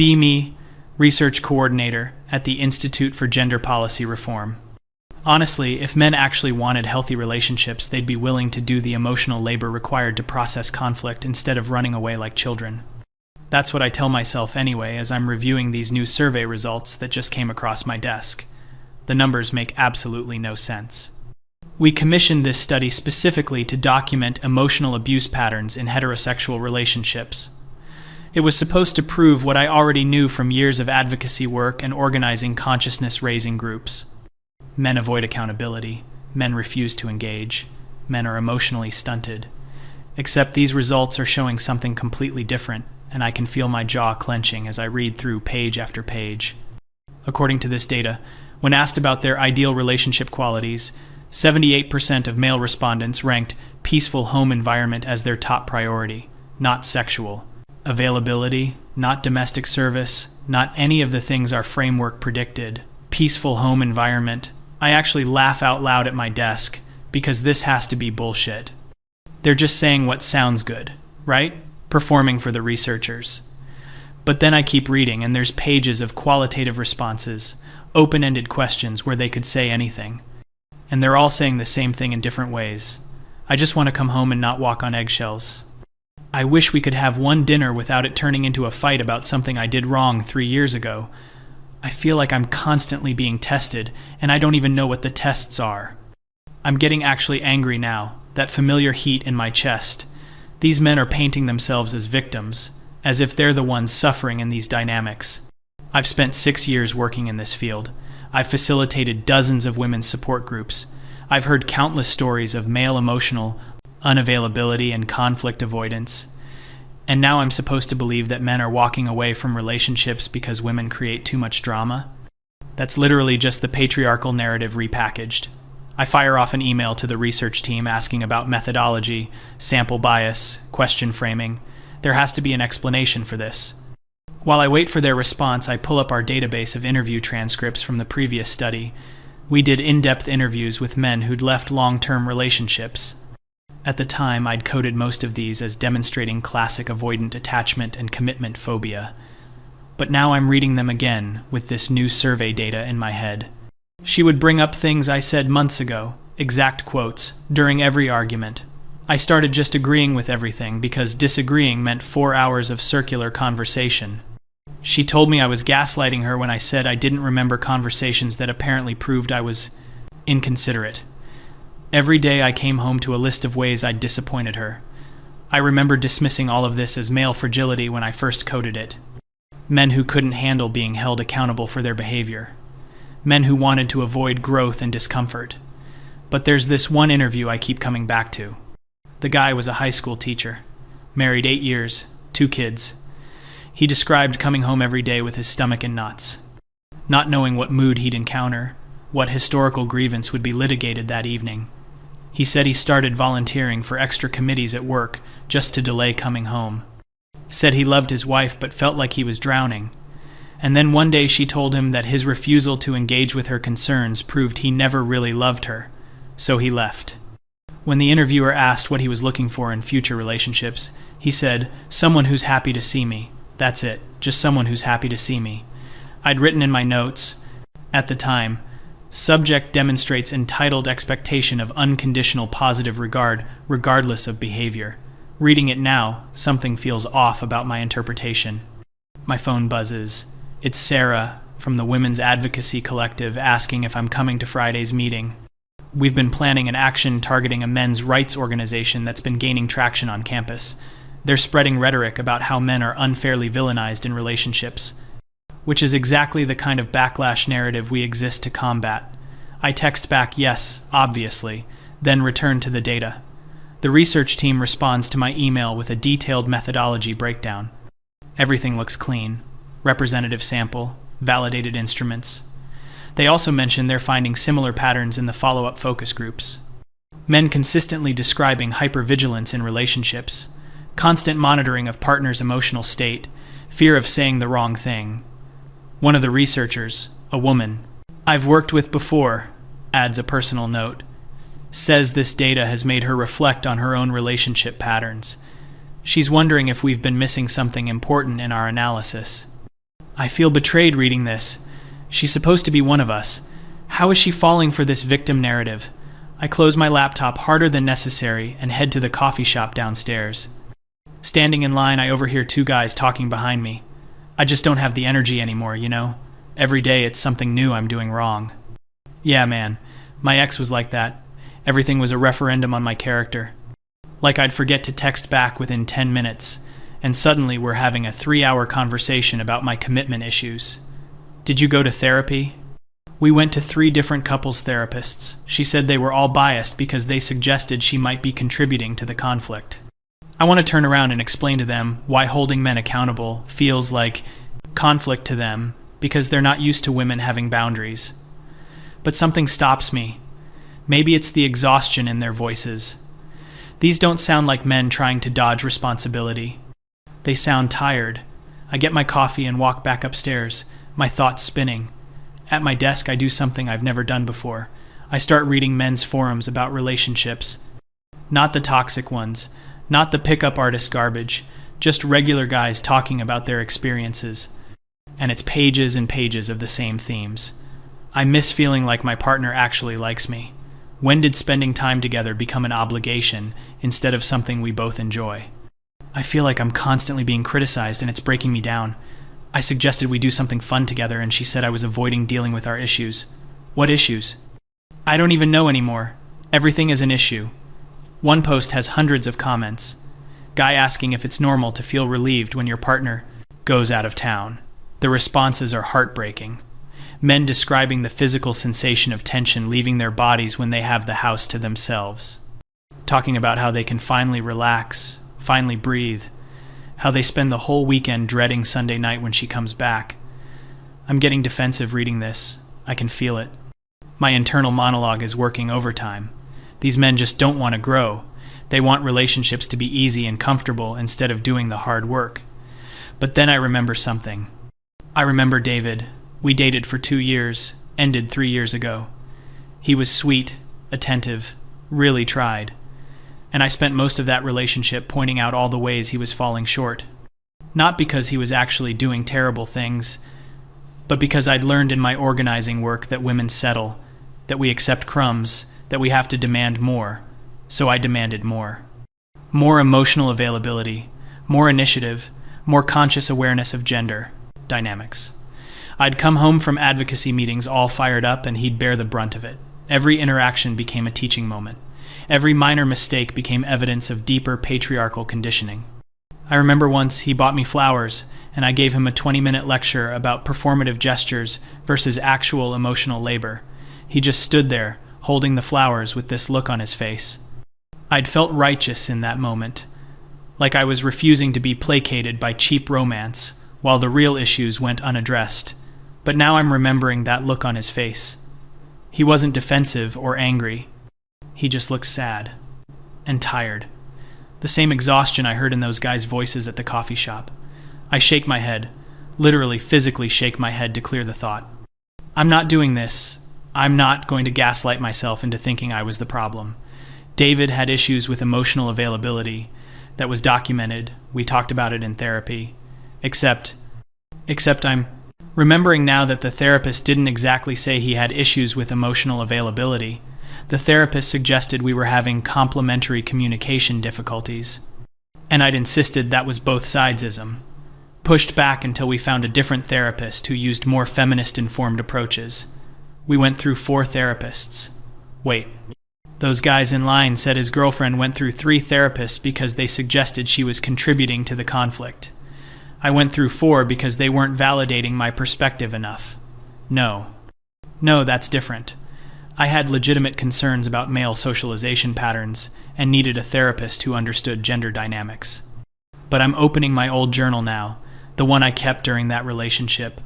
Me, Research Coordinator at the Institute for Gender Policy Reform. Honestly, if men actually wanted healthy relationships, they'd be willing to do the emotional labor required to process conflict instead of running away like children. That's what I tell myself anyway as I'm reviewing these new survey results that just came across my desk. The numbers make absolutely no sense. We commissioned this study specifically to document emotional abuse patterns in heterosexual relationships. It was supposed to prove what I already knew from years of advocacy work and organizing consciousness-raising groups. Men avoid accountability. Men refuse to engage. Men are emotionally stunted. Except these results are showing something completely different, and I can feel my jaw clenching as I read through page after page. According to this data, when asked about their ideal relationship qualities, 78% of male respondents ranked peaceful home environment as their top priority, not sexual. Availability, not domestic service, not any of the things our framework predicted. Peaceful home environment. I actually laugh out loud at my desk because this has to be bullshit. They're just saying what sounds good, right? Performing for the researchers. But then I keep reading and there's pages of qualitative responses, open-ended questions where they could say anything. And they're all saying the same thing in different ways. I just want to come home and not walk on eggshells. I wish we could have one dinner without it turning into a fight about something I did wrong 3 years ago. I feel like I'm constantly being tested, and I don't even know what the tests are. I'm getting actually angry now, that familiar heat in my chest. These men are painting themselves as victims, as if they're the ones suffering in these dynamics. I've spent 6 years working in this field. I've facilitated dozens of women's support groups. I've heard countless stories of male emotional unavailability and conflict avoidance. And now I'm supposed to believe that men are walking away from relationships because women create too much drama? That's literally just the patriarchal narrative repackaged. I fire off an email to the research team asking about methodology, sample bias, question framing. There has to be an explanation for this. While I wait for their response, I pull up our database of interview transcripts from the previous study. We did in-depth interviews with men who'd left long-term relationships. At the time, I'd coded most of these as demonstrating classic avoidant attachment and commitment phobia. But now I'm reading them again with this new survey data in my head. She would bring up things I said months ago, exact quotes, during every argument. I started just agreeing with everything because disagreeing meant 4 hours of circular conversation. She told me I was gaslighting her when I said I didn't remember conversations that apparently proved I was inconsiderate. Every day I came home to a list of ways I'd disappointed her. I remember dismissing all of this as male fragility when I first coded it. Men who couldn't handle being held accountable for their behavior. Men who wanted to avoid growth and discomfort. But there's this one interview I keep coming back to. The guy was a high school teacher. Married 8 years, 2 kids. He described coming home every day with his stomach in knots. Not knowing what mood he'd encounter, what historical grievance would be litigated that evening. He said he started volunteering for extra committees at work just to delay coming home. Said he loved his wife but felt like he was drowning. And then one day she told him that his refusal to engage with her concerns proved he never really loved her, so he left. When the interviewer asked what he was looking for in future relationships, he said, "Someone who's happy to see me. That's it, just someone who's happy to see me." I'd written in my notes, at the time, subject demonstrates entitled expectation of unconditional positive regard, regardless of behavior. Reading it now, something feels off about my interpretation. My phone buzzes. It's Sarah from the Women's Advocacy Collective asking if I'm coming to Friday's meeting. We've been planning an action targeting a men's rights organization that's been gaining traction on campus. They're spreading rhetoric about how men are unfairly villainized in relationships, which is exactly the kind of backlash narrative we exist to combat. I text back, yes, obviously, then return to the data. The research team responds to my email with a detailed methodology breakdown. Everything looks clean. Representative sample, validated instruments. They also mention they're finding similar patterns in the follow-up focus groups. Men consistently describing hypervigilance in relationships, constant monitoring of partner's emotional state, fear of saying the wrong thing. One of the researchers, a woman I've worked with before, adds a personal note, says this data has made her reflect on her own relationship patterns. She's wondering if we've been missing something important in our analysis. I feel betrayed reading this. She's supposed to be one of us. How is she falling for this victim narrative? I close my laptop harder than necessary and head to the coffee shop downstairs. Standing in line, I overhear two guys talking behind me. I just don't have the energy anymore, you know? Every day it's something new I'm doing wrong. Yeah, man. My ex was like that. Everything was a referendum on my character. Like I'd forget to text back within 10 minutes, and suddenly we're having a 3-hour conversation about my commitment issues. Did you go to therapy? We went to 3 different couples therapists. She said they were all biased because they suggested she might be contributing to the conflict. I want to turn around and explain to them why holding men accountable feels like conflict to them because they're not used to women having boundaries. But something stops me. Maybe it's the exhaustion in their voices. These don't sound like men trying to dodge responsibility. They sound tired. I get my coffee and walk back upstairs, my thoughts spinning. At my desk, I do something I've never done before. I start reading men's forums about relationships. Not the toxic ones, not the pickup artist garbage, just regular guys talking about their experiences. And it's pages and pages of the same themes. I miss feeling like my partner actually likes me. When did spending time together become an obligation instead of something we both enjoy? I feel like I'm constantly being criticized and it's breaking me down. I suggested we do something fun together and she said I was avoiding dealing with our issues. What issues? I don't even know anymore. Everything is an issue. One post has hundreds of comments. Guy asking if it's normal to feel relieved when your partner goes out of town. The responses are heartbreaking. Men describing the physical sensation of tension leaving their bodies when they have the house to themselves. Talking about how they can finally relax, finally breathe. How they spend the whole weekend dreading Sunday night when she comes back. I'm getting defensive reading this. I can feel it. My internal monologue is working overtime. These men just don't want to grow. They want relationships to be easy and comfortable instead of doing the hard work. But then I remember something. I remember David. We dated for 2 years, ended 3 years ago. He was sweet, attentive, really tried. And I spent most of that relationship pointing out all the ways he was falling short. Not because he was actually doing terrible things, but because I'd learned in my organizing work that women settle, that we accept crumbs, that we have to demand more. So I demanded more. More emotional availability, more initiative, more conscious awareness of gender dynamics. I'd come home from advocacy meetings all fired up and he'd bear the brunt of it. Every interaction became a teaching moment. Every minor mistake became evidence of deeper patriarchal conditioning. I remember once he bought me flowers and I gave him a 20-minute lecture about performative gestures versus actual emotional labor. He just stood there, holding the flowers with this look on his face. I'd felt righteous in that moment, like I was refusing to be placated by cheap romance while the real issues went unaddressed. But now I'm remembering that look on his face. He wasn't defensive or angry. He just looked sad and tired. The same exhaustion I heard in those guys' voices at the coffee shop. I shake my head, literally physically shake my head to clear the thought. I'm not doing this. I'm not going to gaslight myself into thinking I was the problem. David had issues with emotional availability. That was documented. We talked about it in therapy. Except I'm remembering now that the therapist didn't exactly say he had issues with emotional availability. The therapist suggested we were having complementary communication difficulties. And I'd insisted that was both sidesism. Pushed back until we found a different therapist who used more feminist-informed approaches. We went through 4 therapists. Wait. Those guys in line said his girlfriend went through 3 therapists because they suggested she was contributing to the conflict. I went through 4 because they weren't validating my perspective enough. No, that's different. I had legitimate concerns about male socialization patterns and needed a therapist who understood gender dynamics. But I'm opening my old journal now, the one I kept during that relationship.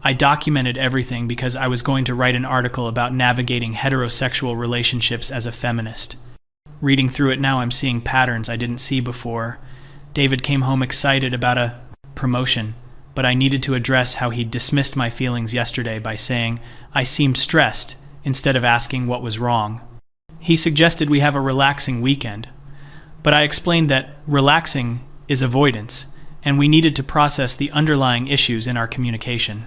I documented everything because I was going to write an article about navigating heterosexual relationships as a feminist. Reading through it now, I'm seeing patterns I didn't see before. David came home excited about a promotion, but I needed to address how he dismissed my feelings yesterday by saying I seemed stressed instead of asking what was wrong. He suggested we have a relaxing weekend, but I explained that relaxing is avoidance, and we needed to process the underlying issues in our communication.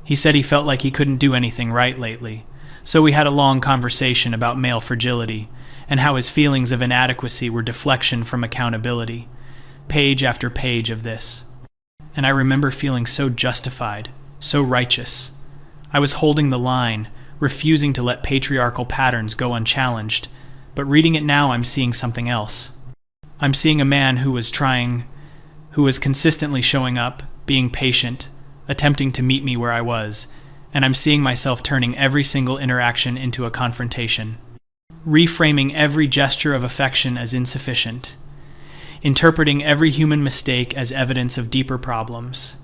He said he felt like he couldn't do anything right lately, so we had a long conversation about male fragility and how his feelings of inadequacy were deflection from accountability. Page after page of this. And I remember feeling so justified, so righteous. I was holding the line, refusing to let patriarchal patterns go unchallenged, but reading it now I'm seeing something else. I'm seeing a man who was consistently showing up, being patient, attempting to meet me where I was, and I'm seeing myself turning every single interaction into a confrontation, reframing every gesture of affection as insufficient, interpreting every human mistake as evidence of deeper problems.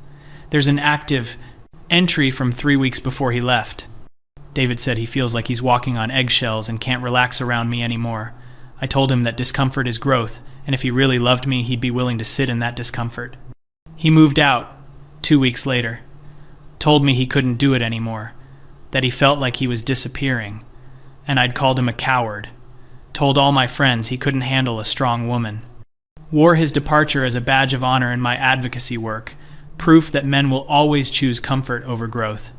There's an active entry from 3 weeks before he left. David said he feels like he's walking on eggshells and can't relax around me anymore. I told him that discomfort is growth, and if he really loved me, he'd be willing to sit in that discomfort. He moved out 2 weeks later, told me he couldn't do it anymore, that he felt like he was disappearing, and I'd called him a coward, told all my friends he couldn't handle a strong woman. Wore his departure as a badge of honor in my advocacy work, proof that men will always choose comfort over growth.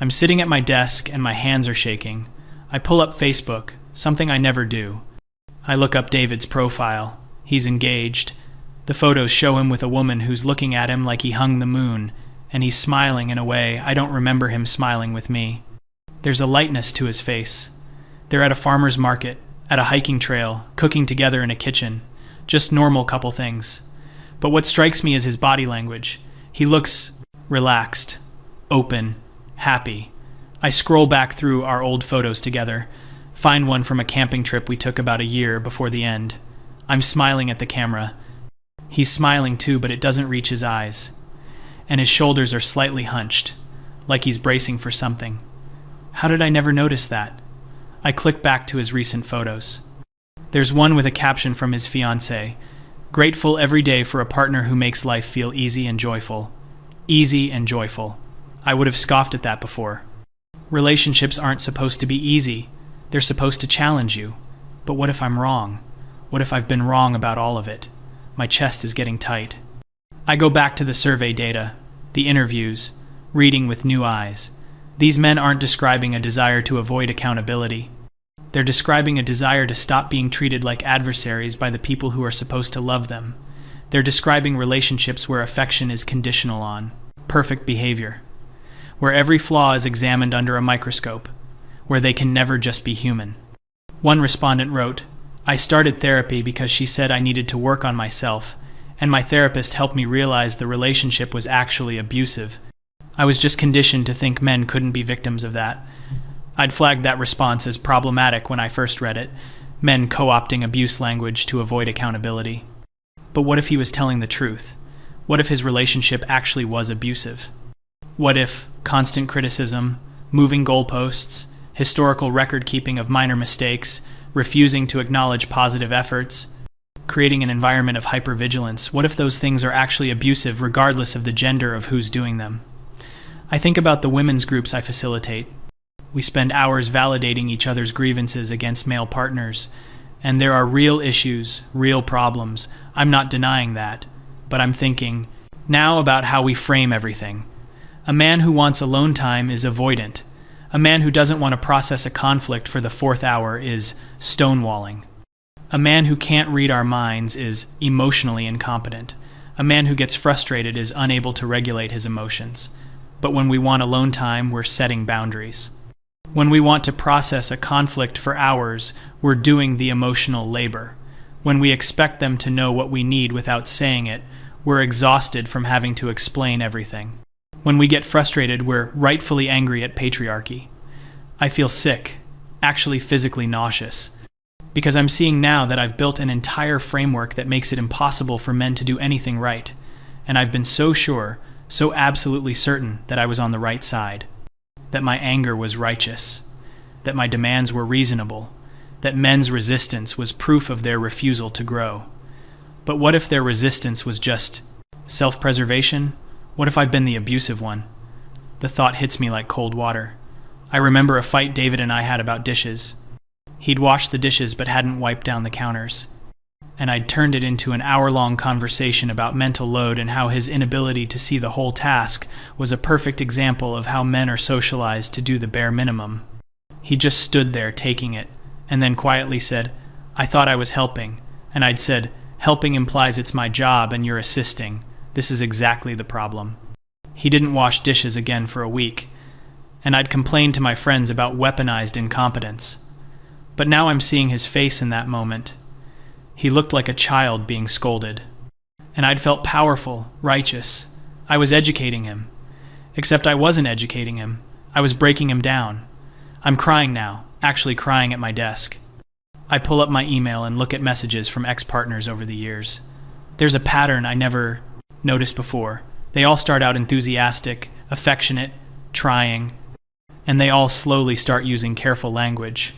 I'm sitting at my desk and my hands are shaking. I pull up Facebook, something I never do. I look up David's profile. He's engaged. The photos show him with a woman who's looking at him like he hung the moon, and he's smiling in a way I don't remember him smiling with me. There's a lightness to his face. They're at a farmer's market, at a hiking trail, cooking together in a kitchen. Just normal couple things. But what strikes me is his body language. He looks relaxed, open, happy. I scroll back through our old photos together, find one from a camping trip we took about a year before the end. I'm smiling at the camera. He's smiling too, but it doesn't reach his eyes. And his shoulders are slightly hunched, like he's bracing for something. How did I never notice that? I click back to his recent photos. There's one with a caption from his fiancée, grateful every day for a partner who makes life feel easy and joyful. Easy and joyful. I would have scoffed at that before. Relationships aren't supposed to be easy. They're supposed to challenge you. But what if I'm wrong? What if I've been wrong about all of it? My chest is getting tight. I go back to the survey data, the interviews, reading with new eyes. These men aren't describing a desire to avoid accountability. They're describing a desire to stop being treated like adversaries by the people who are supposed to love them. They're describing relationships where affection is conditional on perfect behavior, where every flaw is examined under a microscope, where they can never just be human. One respondent wrote, "I started therapy because she said I needed to work on myself, and my therapist helped me realize the relationship was actually abusive. I was just conditioned to think men couldn't be victims of that." I'd flagged that response as problematic when I first read it, men co-opting abuse language to avoid accountability. But what if he was telling the truth? What if his relationship actually was abusive? What if constant criticism, moving goalposts, historical record-keeping of minor mistakes, refusing to acknowledge positive efforts, creating an environment of hypervigilance, what if those things are actually abusive regardless of the gender of who's doing them? I think about the women's groups I facilitate. We spend hours validating each other's grievances against male partners, and there are real issues, real problems. I'm not denying that, but I'm thinking now about how we frame everything. A man who wants alone time is avoidant. A man who doesn't want to process a conflict for the 4th hour is stonewalling. A man who can't read our minds is emotionally incompetent. A man who gets frustrated is unable to regulate his emotions. But when we want alone time, we're setting boundaries. When we want to process a conflict for hours, we're doing the emotional labor. When we expect them to know what we need without saying it, we're exhausted from having to explain everything. When we get frustrated, we're rightfully angry at patriarchy. I feel sick, actually physically nauseous, because I'm seeing now that I've built an entire framework that makes it impossible for men to do anything right, and I've been so sure, so absolutely certain that I was on the right side. That my anger was righteous, that my demands were reasonable, that men's resistance was proof of their refusal to grow. But what if their resistance was just self-preservation? What if I've been the abusive one? The thought hits me like cold water. I remember a fight David and I had about dishes. He'd washed the dishes but hadn't wiped down the counters. and I'd turned it into an hour-long conversation about mental load and how his inability to see the whole task was a perfect example of how men are socialized to do the bare minimum. He just stood there taking it, and then quietly said, "I thought I was helping," and I'd said, "Helping implies it's my job and you're assisting. This is exactly the problem." He didn't wash dishes again for a week, and I'd complained to my friends about weaponized incompetence. But now I'm seeing his face in that moment. He looked like a child being scolded. And I'd felt powerful, righteous. I was educating him. Except I wasn't educating him. I was breaking him down. I'm crying now, actually crying at my desk. I pull up my email and look at messages from ex-partners over the years. There's a pattern I never noticed before. They all start out enthusiastic, affectionate, trying, and they all slowly start using careful language.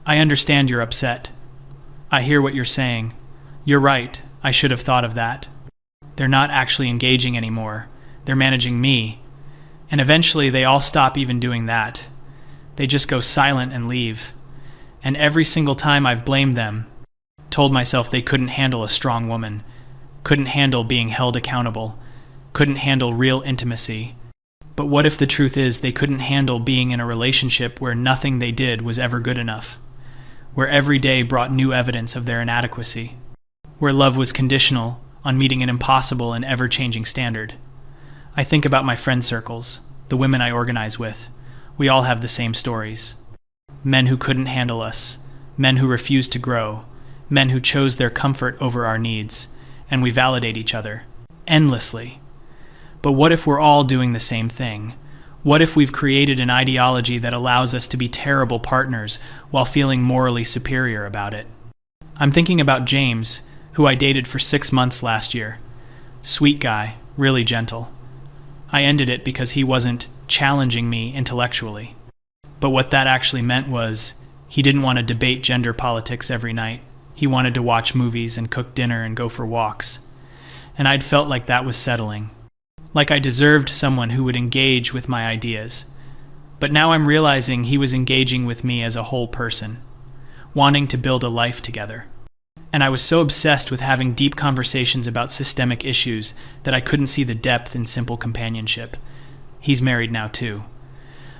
"I understand you're upset. I hear what you're saying. You're right, I should have thought of that." They're not actually engaging anymore. They're managing me. And eventually they all stop even doing that. They just go silent and leave. And every single time I've blamed them, told myself they couldn't handle a strong woman, couldn't handle being held accountable, couldn't handle real intimacy. But what if the truth is they couldn't handle being in a relationship where nothing they did was ever good enough? Where every day brought new evidence of their inadequacy, where love was conditional on meeting an impossible and ever-changing standard. I think about my friend circles, the women I organize with. We all have the same stories. Men who couldn't handle us, men who refused to grow, men who chose their comfort over our needs, and we validate each other, endlessly. But what if we're all doing the same thing? What if we've created an ideology that allows us to be terrible partners while feeling morally superior about it? I'm thinking about James, who I dated for 6 months last year. Sweet guy, really gentle. I ended it because he wasn't challenging me intellectually. But what that actually meant was he didn't want to debate gender politics every night. He wanted to watch movies and cook dinner and go for walks. And I'd felt like that was settling. Like I deserved someone who would engage with my ideas. But now I'm realizing he was engaging with me as a whole person, wanting to build a life together. And I was so obsessed with having deep conversations about systemic issues that I couldn't see the depth in simple companionship. He's married now too.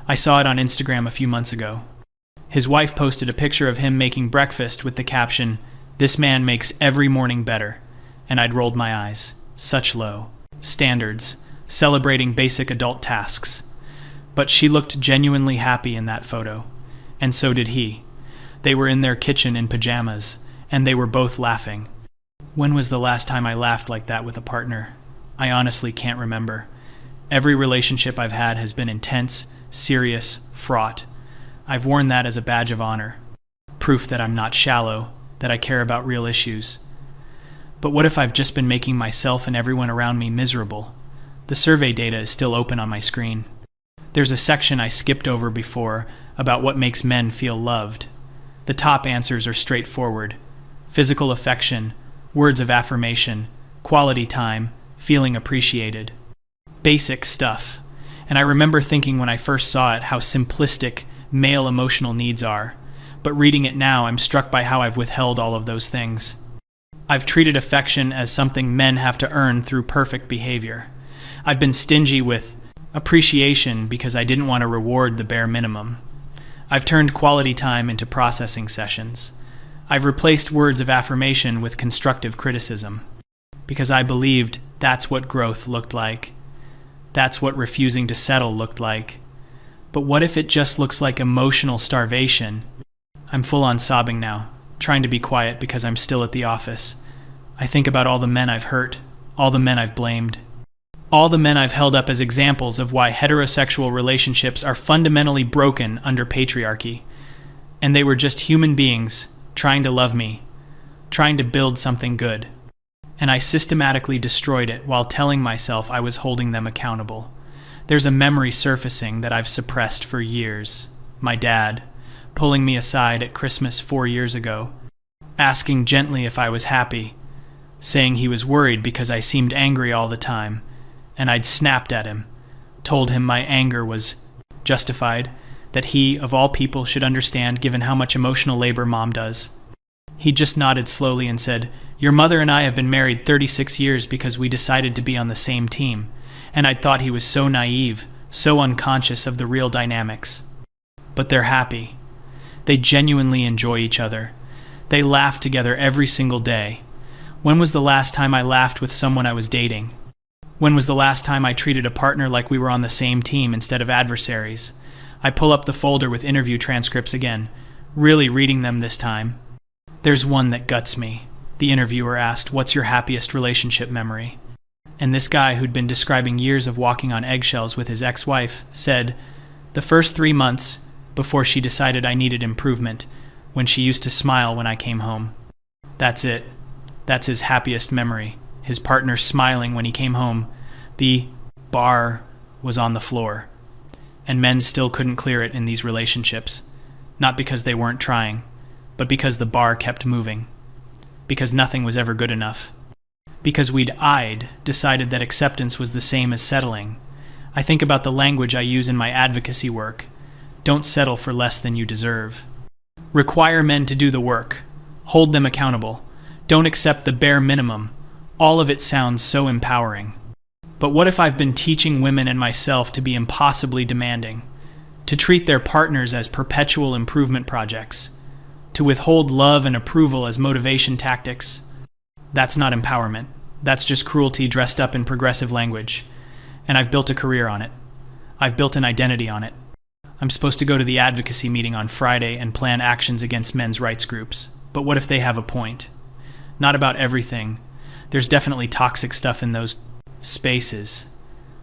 I saw it on Instagram a few months ago. His wife posted a picture of him making breakfast with the caption, "This man makes every morning better." And I'd rolled my eyes. Such low standards, celebrating basic adult tasks. But she looked genuinely happy in that photo, and so did he. They were in their kitchen in pajamas, and they were both laughing. When was the last time I laughed like that with a partner? I honestly can't remember. Every relationship I've had has been intense, serious, fraught. I've worn that as a badge of honor. Proof that I'm not shallow, that I care about real issues. But what if I've just been making myself and everyone around me miserable? The survey data is still open on my screen. There's a section I skipped over before about what makes men feel loved. The top answers are straightforward. Physical affection, words of affirmation, quality time, feeling appreciated. Basic stuff. And I remember thinking when I first saw it how simplistic male emotional needs are. But reading it now, I'm struck by how I've withheld all of those things. I've treated affection as something men have to earn through perfect behavior. I've been stingy with appreciation because I didn't want to reward the bare minimum. I've turned quality time into processing sessions. I've replaced words of affirmation with constructive criticism because I believed that's what growth looked like. That's what refusing to settle looked like. But what if it just looks like emotional starvation? I'm full on sobbing now, trying to be quiet because I'm still at the office. I think about all the men I've hurt, all the men I've blamed, all the men I've held up as examples of why heterosexual relationships are fundamentally broken under patriarchy. And they were just human beings trying to love me, trying to build something good. And I systematically destroyed it while telling myself I was holding them accountable. There's a memory surfacing that I've suppressed for years. My dad, pulling me aside at Christmas 4 years ago, asking gently if I was happy, saying he was worried because I seemed angry all the time, and I'd snapped at him, told him my anger was justified, that he, of all people, should understand given how much emotional labor Mom does. He just nodded slowly and said, "Your mother and I have been married 36 years because we decided to be on the same team." And I thought he was so naive, so unconscious of the real dynamics. But they're happy. They genuinely enjoy each other. They laugh together every single day. When was the last time I laughed with someone I was dating? When was the last time I treated a partner like we were on the same team instead of adversaries? I pull up the folder with interview transcripts again, really reading them this time. There's one that guts me. The interviewer asked, "What's your happiest relationship memory?" And this guy, who'd been describing years of walking on eggshells with his ex-wife, said, "The first 3 months before she decided I needed improvement, when she used to smile when I came home." That's it. That's his happiest memory. His partner smiling when he came home. The bar was on the floor. And men still couldn't clear it in these relationships. Not because they weren't trying, but because the bar kept moving. Because nothing was ever good enough. Because we'd decided that acceptance was the same as settling. I think about the language I use in my advocacy work. Don't settle for less than you deserve. Require men to do the work. Hold them accountable. Don't accept the bare minimum. All of it sounds so empowering. But what if I've been teaching women and myself to be impossibly demanding? To treat their partners as perpetual improvement projects? To withhold love and approval as motivation tactics? That's not empowerment. That's just cruelty dressed up in progressive language. And I've built a career on it. I've built an identity on it. I'm supposed to go to the advocacy meeting on Friday and plan actions against men's rights groups. But what if they have a point? Not about everything. There's definitely toxic stuff in those spaces.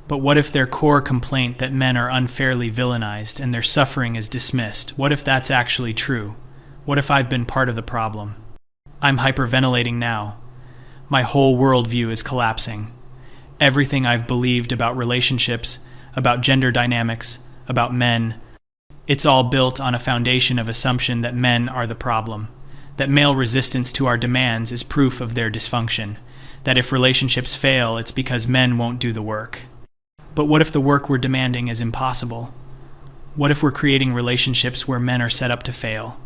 But what if their core complaint that men are unfairly villainized and their suffering is dismissed? What if that's actually true? What if I've been part of the problem? I'm hyperventilating now. My whole worldview is collapsing. Everything I've believed about relationships, about gender dynamics, about men, it's all built on a foundation of assumption that men are the problem. That male resistance to our demands is proof of their dysfunction. That if relationships fail, it's because men won't do the work. But what if the work we're demanding is impossible? What if we're creating relationships where men are set up to fail?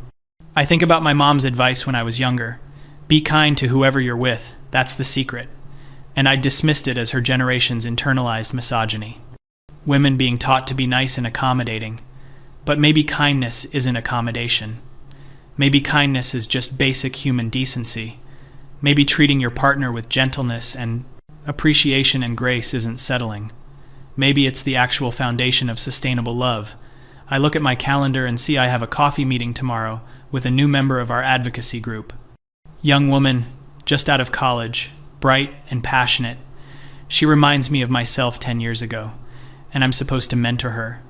I think about my mom's advice when I was younger. Be kind to whoever you're with, that's the secret. And I dismissed it as her generation's internalized misogyny. Women being taught to be nice and accommodating. But maybe kindness isn't accommodation. Maybe kindness is just basic human decency. Maybe treating your partner with gentleness and appreciation and grace isn't settling. Maybe it's the actual foundation of sustainable love. I look at my calendar and see I have a coffee meeting tomorrow with a new member of our advocacy group. Young woman, just out of college, bright and passionate. She reminds me of myself 10 years ago, and I'm supposed to mentor her.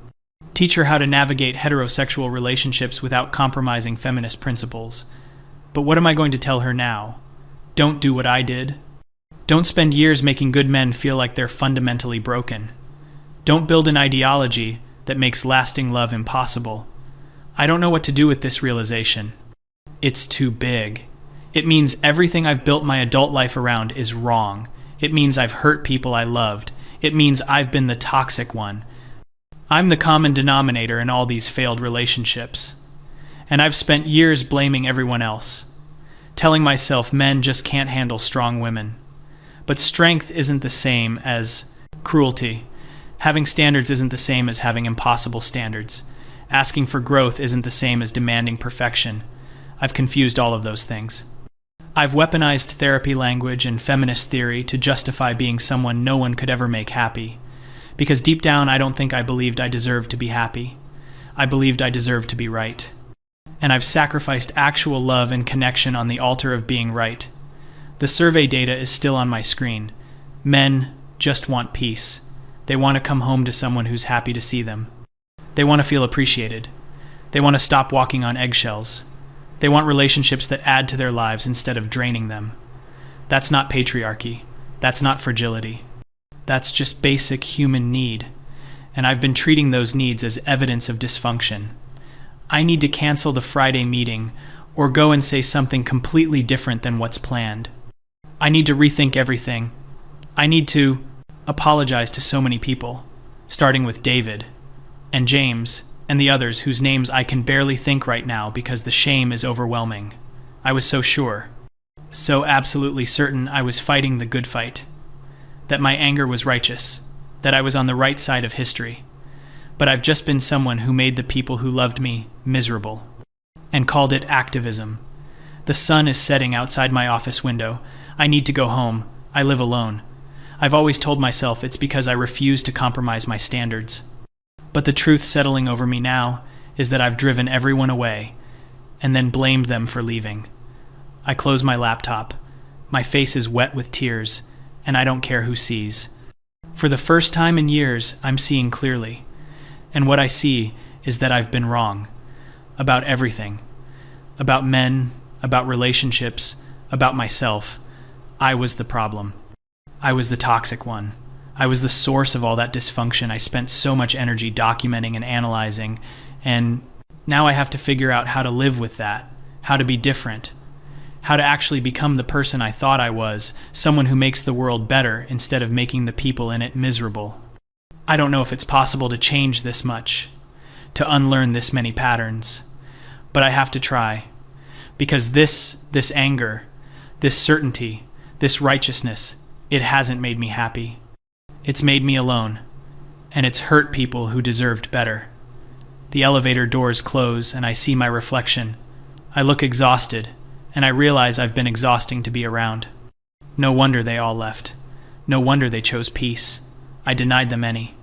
Teach her how to navigate heterosexual relationships without compromising feminist principles. But what am I going to tell her now? Don't do what I did. Don't spend years making good men feel like they're fundamentally broken. Don't build an ideology that makes lasting love impossible. I don't know what to do with this realization. It's too big. It means everything I've built my adult life around is wrong. It means I've hurt people I loved. It means I've been the toxic one. I'm the common denominator in all these failed relationships. And I've spent years blaming everyone else. Telling myself men just can't handle strong women. But strength isn't the same as cruelty. Having standards isn't the same as having impossible standards. Asking for growth isn't the same as demanding perfection. I've confused all of those things. I've weaponized therapy language and feminist theory to justify being someone no one could ever make happy. Because deep down, I don't think I believed I deserved to be happy. I believed I deserved to be right. And I've sacrificed actual love and connection on the altar of being right. The survey data is still on my screen. Men just want peace. They want to come home to someone who's happy to see them. They want to feel appreciated. They want to stop walking on eggshells. They want relationships that add to their lives instead of draining them. That's not patriarchy. That's not fragility. That's just basic human need. And I've been treating those needs as evidence of dysfunction. I need to cancel the Friday meeting or go and say something completely different than what's planned. I need to rethink everything. I need to apologize to so many people, starting with David and James and the others whose names I can barely think right now because the shame is overwhelming. I was so sure, so absolutely certain I was fighting the good fight, that my anger was righteous, that I was on the right side of history. But I've just been someone who made the people who loved me miserable, and called it activism. The sun is setting outside my office window. I need to go home. I live alone. I've always told myself it's because I refuse to compromise my standards. But the truth settling over me now is that I've driven everyone away, and then blamed them for leaving. I close my laptop. My face is wet with tears, and I don't care who sees. For the first time in years, I'm seeing clearly. And what I see is that I've been wrong. About everything. About men, about relationships, about myself. I was the problem. I was the toxic one. I was the source of all that dysfunction I spent so much energy documenting and analyzing, and now I have to figure out how to live with that, how to be different, how to actually become the person I thought I was, someone who makes the world better instead of making the people in it miserable. I don't know if it's possible to change this much, to unlearn this many patterns, but I have to try, because this anger, this certainty, this righteousness, it hasn't made me happy. It's made me alone, and it's hurt people who deserved better. The elevator doors close, and I see my reflection. I look exhausted, and I realize I've been exhausting to be around. No wonder they all left. No wonder they chose peace. I denied them any.